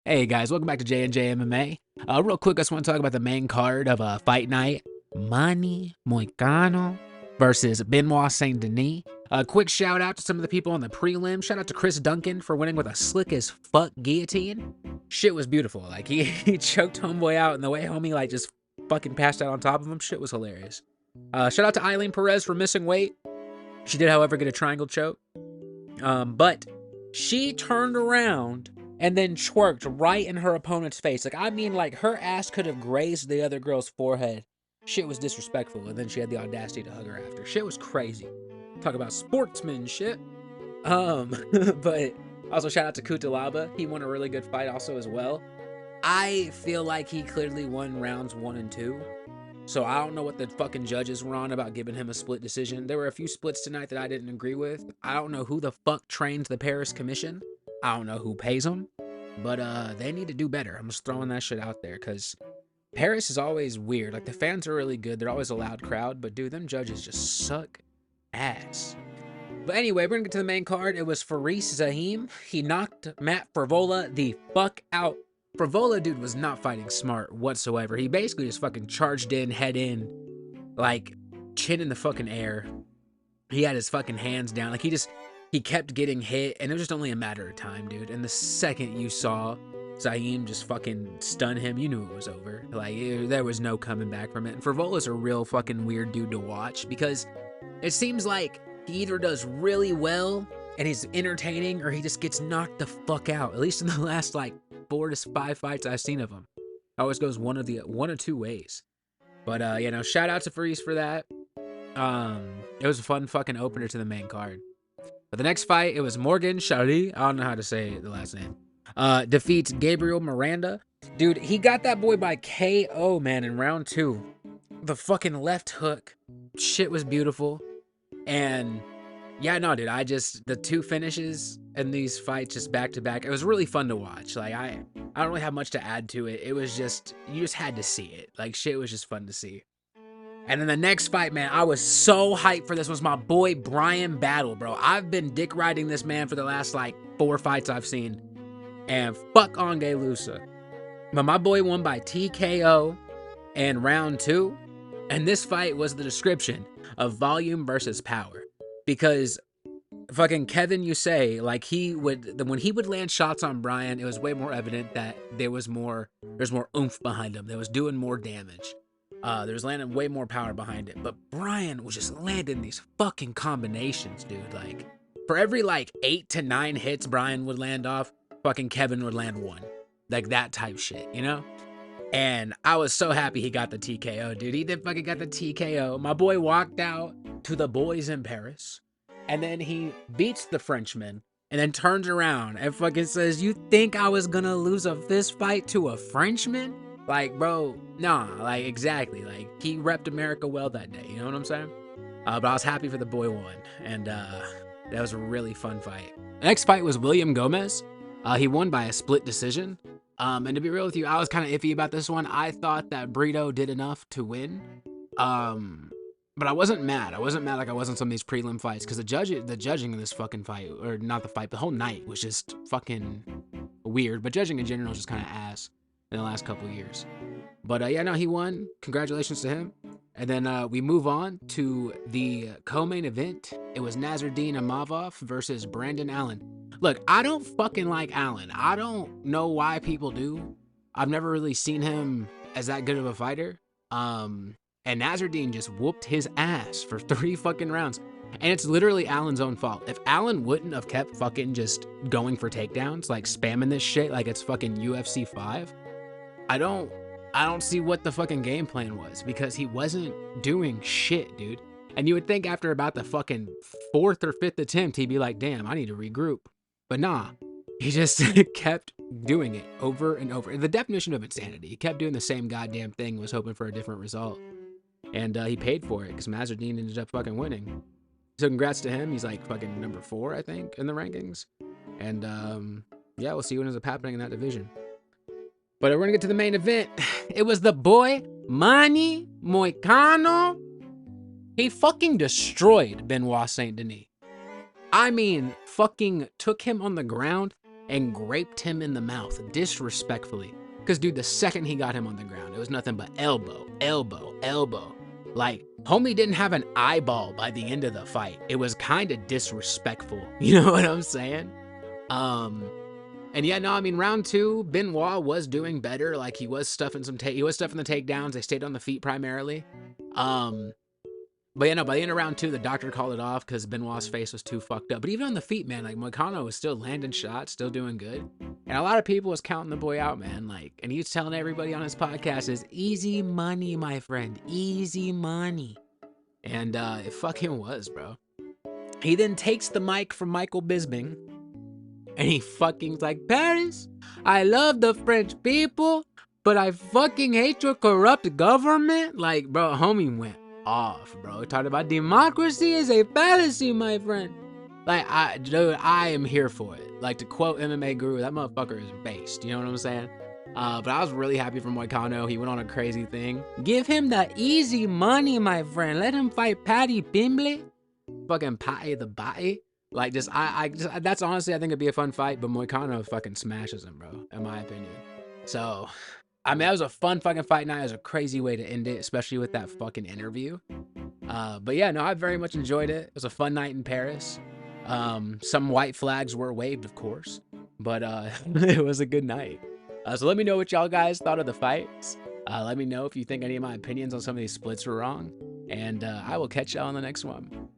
Hey guys, welcome back to J&J MMA. Real quick, I just want to talk about the main card of Fight Night. Moicano versus Benoit Saint-Denis. A quick shout out to some of the people on the prelim. Shout out to Chris Duncan for winning with a slick as fuck guillotine. Shit was beautiful. Like he choked homeboy out, and the way homie like just fucking passed out on top of him, shit was hilarious. Shout out to Eileen Perez for missing weight. She did, however, get a triangle choke. But she turned around and then twerked right in her opponent's face. Like her ass could have grazed the other girl's forehead. Shit was disrespectful, and then she had the audacity to hug her after. Shit was crazy. Talk about sportsmanship. But also shout out to Kutalaba. He won a really good fight also as well. I feel like he clearly won rounds 1 and 2. So I don't know what the fucking judges were on about giving him a split decision. There were a few splits tonight that I didn't agree with. I don't know who the fuck trains the Paris Commission. I don't know who pays them. But they need to do better. I'm just throwing that shit out there because Paris is always weird. Like, the fans are really good. They're always a loud crowd. But, dude, them judges just suck ass. But anyway, we're going to get to the main card. It was Faris Zahim. He knocked Matt Frevola the fuck out. Frevola, dude, was not fighting smart whatsoever. He basically just fucking charged in, head in, like, chin in the fucking air. He had his fucking hands down. Like, he kept getting hit, and it was just only a matter of time, dude. And the second you saw Zahim just fucking stun him, you knew it was over. Like, there was no coming back from it. And Frevola's a real fucking weird dude to watch because it seems like he either does really well and he's entertaining, or he just gets knocked the fuck out. At least in the last, like, 4 to 5 fights I've seen of him. It always goes one or two ways. But, you know, shout out to Faris for that. It was a fun fucking opener to the main card. But the next fight, it was Morgan Charlie. I don't know how to say the last name. Defeats Gabriel Miranda. Dude, he got that boy by KO, man, in round 2. The fucking left hook. Shit was beautiful. And yeah, no, dude, the 2 finishes in these fights just back to back. It was really fun to watch. Like, I don't really have much to add to it. It was just, you just had to see it. Like, shit was just fun to see. And then the next fight, man, I was so hyped for this, was my boy Brian Battle, bro. I've been dick riding this man for the last, like, 4 fights I've seen. And fuck Onge Lusa. But my boy won by TKO in round 2. And this fight was the description of volume versus power. Because fucking Kevin Yusei, like, when he would land shots on Brian, it was way more evident that there's more oomph behind him. That was doing more damage. There's landing way more power behind it. But Brian was just landing these fucking combinations, dude. Like, for every, like, 8 to 9 hits Brian would land off, fucking Kevin would land 1. Like, that type shit, you know? And I was so happy he got the TKO, dude. He did fucking got the TKO. My boy walked out to the boys in Paris. And then he beats the Frenchman. And then turns around and fucking says, "You think I was gonna lose a fist fight to a Frenchman?" Like, bro, nah, like, exactly. Like, he repped America well that day, you know what I'm saying? But I was happy for the boy won, and that was a really fun fight. The next fight was William Gomis. He won by a split decision. And to be real with you, I was kind of iffy about this one. I thought that Brito did enough to win. But I wasn't mad. I wasn't mad like I was on some of these prelim fights, because the judging in this fucking fight, or not the fight, the whole night was just fucking weird. But judging in general is just kind of ass in the last couple of years. But yeah, no, he won. Congratulations to him. And then we move on to the co-main event. It was Nasruddin Amavov versus Brandon Allen. Look, I don't fucking like Allen. I don't know why people do. I've never really seen him as that good of a fighter. And Nasruddin just whooped his ass for 3 fucking rounds. And it's literally Allen's own fault. If Allen wouldn't have kept fucking just going for takedowns, like spamming this shit like it's fucking UFC 5, I don't see what the fucking game plan was, because he wasn't doing shit, dude. And you would think after about the fucking 4th or 5th attempt, he'd be like, damn, I need to regroup. But nah, he just kept doing it over and over. The definition of insanity. He kept doing the same goddamn thing, was hoping for a different result. And he paid for it, because Nasruddin ended up fucking winning. So congrats to him. He's like fucking number 4, I think, in the rankings. And yeah, we'll see what ends up happening in that division. But we're gonna get to the main event. It was the boy, Moicano. He fucking destroyed Benoit Saint-Denis. I mean, fucking took him on the ground and graped him in the mouth disrespectfully. Because, dude, the second he got him on the ground, it was nothing but elbow, elbow, elbow. Like, homie didn't have an eyeball by the end of the fight. It was kind of disrespectful. You know what I'm saying? And yeah, no, I mean, round 2, Benoit was doing better. Like, he was stuffing the takedowns. They stayed on the feet primarily. But yeah, no, by the end of round 2, the doctor called it off because Benoit's face was too fucked up. But even on the feet, man, like, Moicano was still landing shots, still doing good. And a lot of people was counting the boy out, man. Like, and he was telling everybody on his podcast, is easy money, my friend. Easy money. And it fucking was, bro. He then takes the mic from Michael Bisping. And he fucking's like, Paris, I love the French people, but I fucking hate your corrupt government. Like, bro, homie went off, bro. Talking about democracy is a fallacy, my friend. Like, I am here for it. Like, to quote MMA Guru, that motherfucker is based. You know what I'm saying? But I was really happy for Moicano. He went on a crazy thing. Give him the easy money, my friend. Let him fight Patty Pimblett. Fucking Patty the Body. Like, that's honestly, I think it'd be a fun fight, but Moicano fucking smashes him, bro, in my opinion. So, I mean, that was a fun fucking fight night. It was a crazy way to end it, especially with that fucking interview. But yeah, no, I very much enjoyed it. It was a fun night in Paris. Some white flags were waved, of course, but it was a good night. So let me know what y'all guys thought of the fights. Let me know if you think any of my opinions on some of these splits were wrong, and I will catch y'all on the next one.